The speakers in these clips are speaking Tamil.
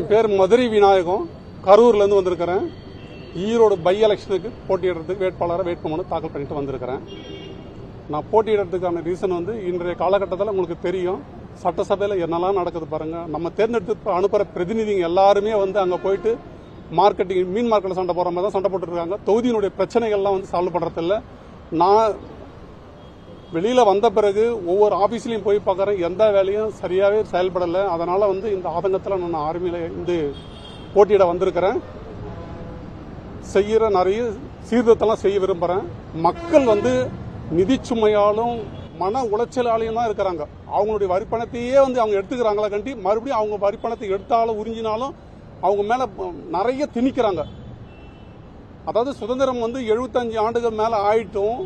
என் பேர் மதுரை விநாயகம், கரூர்லேருந்து வந்திருக்கிறேன். ஈரோடு பை எலெக்ஷனுக்கு போட்டியிடுறதுக்கு வேட்புமனு தாக்கல் பண்ணிட்டு வந்திருக்கிறேன். நான் போட்டியிடுறதுக்கான ரீசன் இன்றைய காலகட்டத்தில் உங்களுக்கு தெரியும், சட்டசபையில் என்னெல்லாம் நடக்குது பாருங்க. நம்ம தேர்ந்தெடுத்து அனுப்புகிற பிரதிநிதிங்க எல்லாருமே அங்கே போயிட்டு மார்க்கெட்டிங் மீன் மார்க்கெட்டில் சண்டை போடுற மாதிரி தான் சண்டை போட்டுருக்காங்க. தொகுதியினுடைய பிரச்சனைகள்லாம் சால்வ் பண்ணுறதில்ல. நான் வெளியில் வந்த பிறகு ஒவ்வொரு ஆஃபீஸ்லையும் போய் பார்க்குறேன், எந்த வேலையும் சரியாகவே செயல்படலை. அதனால் இந்த ஆதங்கத்தில் நான் ஆர்மியில் போட்டியிட வந்திருக்கிறேன். செய்கிற நிறைய சீர்திருத்தம்லாம் செய்ய விரும்புகிறேன். மக்கள் நிதி சுமையாலும் மன உளைச்சலாலையும் தான் இருக்கிறாங்க. அவங்களுடைய வரிப்பணத்தையே அவங்க எடுத்துக்கிறாங்களா கண்டி மறுபடியும் அவங்க வரிப்பணத்தை எடுத்தாலும் உறிஞ்சினாலும் அவங்க மேலே நிறைய திணிக்கிறாங்க. அதாவது சுதந்திரம் 75 ஆண்டுகள் மேலே ஆயிட்டும்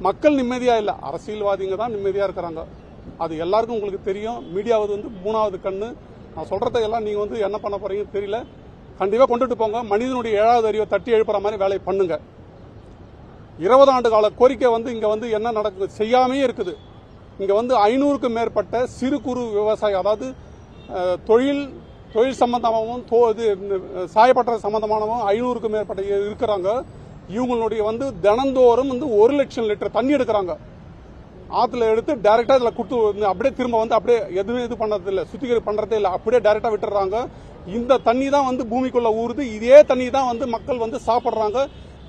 மக்கள் நிம்மதியாக இல்லை, அரசியல்வாதிங்க தான் நிம்மதியாக இருக்கிறாங்க. அது எல்லாருக்கும் உங்களுக்கு தெரியும். மீடியாவது 3வது கண்ணு. நான் சொல்கிறதையெல்லாம் நீங்கள் என்ன பண்ண போகிறீங்கன்னு தெரியல. கண்டிப்பாக கொண்டுட்டு போங்க. மனிதனுடைய 7வது அறிவை தட்டி எழுப்புற மாதிரி வேலையை பண்ணுங்க. 20 ஆண்டு கால கோரிக்கை இங்கே என்ன நடக்குது செய்யாமே இருக்குது. இங்கே 500க்கும் மேற்பட்ட சிறு குறு விவசாயம், அதாவது தொழில் சம்பந்தமாகவும் சாயப்பட்ட சம்பந்தமானவும் 500க்கும் மேற்பட்ட இருக்கிறாங்க. இவங்களுடைய தினந்தோறும் 1 லட்சம் லிட்டர் தண்ணி எடுக்கிறாங்க. ஆற்றுல எடுத்து டைரக்டா இதில் கொடுத்து அப்படியே திரும்ப அப்படியே எதுவுமே இது பண்ணது இல்லை, சுத்திகரிப்பு பண்றதே இல்லை, அப்படியே டைரக்டா விட்டுறாங்க. இந்த தண்ணி தான் பூமிக்குள்ள ஊறுது. இதே தண்ணி தான் மக்கள் சாப்பிட்றாங்க.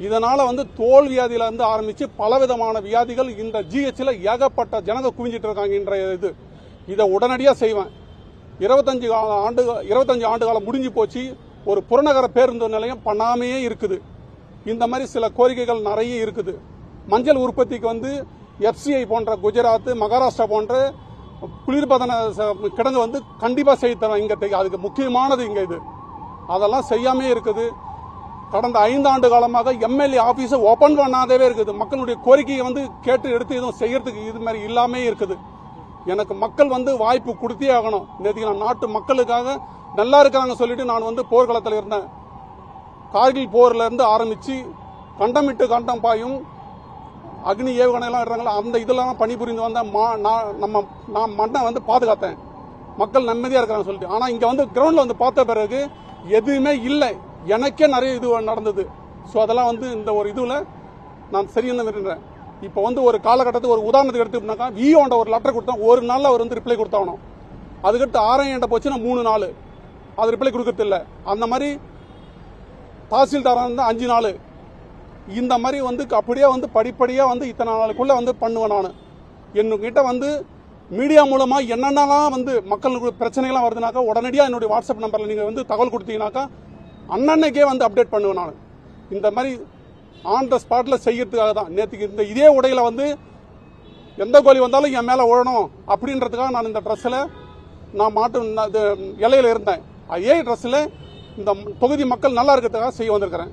இதனால தோல் வியாதியில ஆரம்பிச்சு பலவிதமான வியாதிகள் இந்த ஜிஹெச்ல ஏகப்பட்ட ஜனங்க குவிஞ்சிட்டு இருக்காங்க. இன்றைய இதை உடனடியாக செய்வேன். 25 ஆண்டு காலம் முடிஞ்சு போச்சு. ஒரு புறநகர பேருந்து நிலையம் பண்ணாமையே இருக்குது. இந்த மாதிரி சில கோரிக்கைகள் நிறைய இருக்குது. மஞ்சள் உற்பத்திக்கு எஃப்சிஐ போன்ற குஜராத், மகாராஷ்டிரா போன்ற குளிர்பதன கிடங்கு கண்டிப்பா செய்து தரோம். இங்க அதுக்கு முக்கியமானது இது. அதெல்லாம் செய்யாமே இருக்குது. கடந்த 5 ஆண்டு காலமாக எம்எல்ஏ ஆபீஸ் ஓபன் பண்ணாதவே இருக்குது. மக்களுடைய கோரிக்கையை கேட்டு எடுத்து எதுவும் செய்யறதுக்கு இது மாதிரி இல்லாமே இருக்குது. எனக்கு மக்கள் வாய்ப்பு கொடுத்தே ஆகணும். நேற்று நான் நாட்டு மக்களுக்காக நல்லா இருக்கிறாங்க சொல்லிட்டு நான் போர்க்களத்தில் இருந்தேன். கார்கில் போர்ல இருந்து ஆரம்பிச்சு கண்டமிட்டு கண்டம் பாயும் அக்னி ஏவுகணை எல்லாம் இருக்காங்களா, அந்த இதெல்லாம் பணிபுரிந்து வந்த நான் மண்ணை பாதுகாத்தேன். மக்கள் நிம்மதியா இருக்காங்க சொல்லிட்டு. ஆனா இங்க கிரவுண்ட்ல பார்த்த பிறகு எதுவுமே இல்லை. எனக்கே நிறைய இது நடந்தது. ஸோ அதெல்லாம் இந்த ஒரு இதுல நான் சரியான விரும்புறேன். இப்போ ஒரு காலகட்டத்துக்கு ஒரு உதாரணத்துக்கு எடுத்துக்கிட்டாக்கா, விஓண்ட ஒரு லெட்டர் கொடுத்தா ஒரு நாள்ல அவர் ரிப்ளை கொடுத்தாகணும். அதுக்கடுத்து ஆர்ஐ போச்சுன்னா 3 நாள் அது ரிப்ளை கொடுக்கறது இல்லை. அந்த மாதிரி தாசில்தாரா 5 நாள். இந்த மாதிரி அப்படியே படிப்படியா இத்தனை நாளுக்குள்ள பண்ணுவேன். நான் என்கிட்ட மீடியா மூலமா என்னென்னலாம் மக்களுக்கு பிரச்சனைகள்லாம் வருதுனாக்கா உடனடியா என்னுடைய வாட்ஸ்அப் நம்பர்ல நீங்க தகவல் கொடுத்தீங்கன்னாக்கா அன்னன்னைக்கே பண்ணுவேன். நான் இந்த மாதிரி ஆன் த ஸ்பாட்ல செய்யறதுக்காக தான் நேற்றுக்கு இதே உடையில எந்த கோழி வந்தாலும் என் மேல ஓடணும் அப்படின்றதுக்காக நான் இந்த ட்ரெஸ்ல நான் இலையில இருந்தேன். அதே ட்ரெஸ்ல இந்த தொகுதி மக்கள் நல்லா இருக்கிறதுக்காக செய்ய வந்திருக்கிறேன்.